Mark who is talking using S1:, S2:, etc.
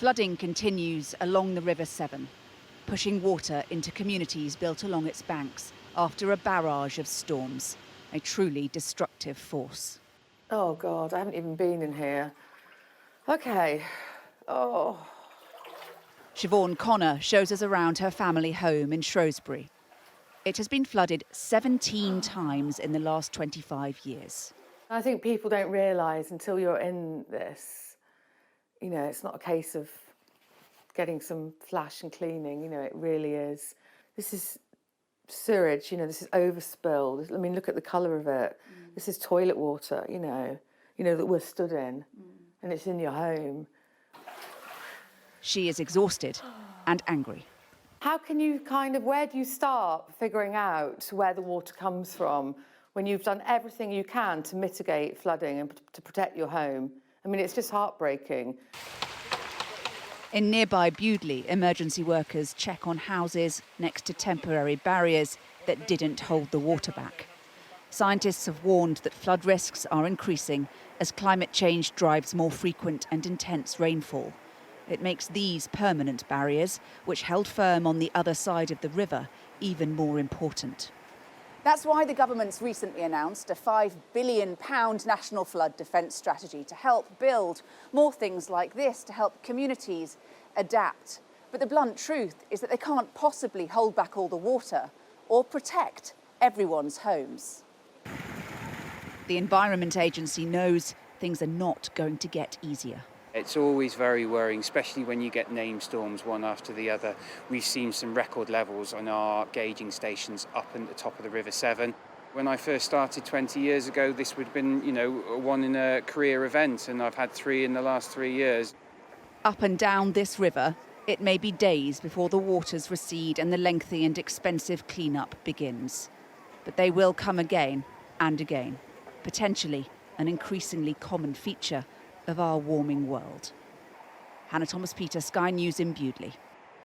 S1: Flooding continues along the River Severn, pushing water into communities built along its banks after a barrage of storms, a truly destructive force.
S2: Oh God, I haven't even been in here. Okay. Oh.
S1: Siobhan Connor shows us around her family home in Shrewsbury. It has been flooded 17 times in the last 25 years.
S2: I think people don't realise until you're in this, it's not a case of getting some flash and cleaning, it really is. This is sewage, this is overspilled. I mean, look at the colour of it. This is toilet water, that we're stood in, and it's in your home.
S1: She is exhausted and angry.
S2: How can you where do you start figuring out where the water comes from when you've done everything you can to mitigate flooding and to protect your home? I mean, it's just heartbreaking.
S1: In nearby Bewdley, emergency workers check on houses next to temporary barriers that didn't hold the water back. Scientists have warned that flood risks are increasing as climate change drives more frequent and intense rainfall. It makes these permanent barriers, which held firm on the other side of the river, even more important.
S3: That's why the government's recently announced a £5 billion national flood defence strategy to help build more things like this, to help communities adapt. But the blunt truth is that they can't possibly hold back all the water or protect everyone's homes.
S1: The Environment Agency knows things are not going to get easier.
S4: It's always very worrying, especially when you get named storms one after the other. We've seen some record levels on our gauging stations up at the top of the River Severn. When I first started 20 years ago, this would have been, a one in a career event, and I've had 3 in the last 3 years.
S1: Up and down this river, it may be days before the waters recede and the lengthy and expensive clean-up begins. But they will come again and again, potentially an increasingly common feature of our warming world. Hannah Thomas-Peter, Sky News in Bewdley.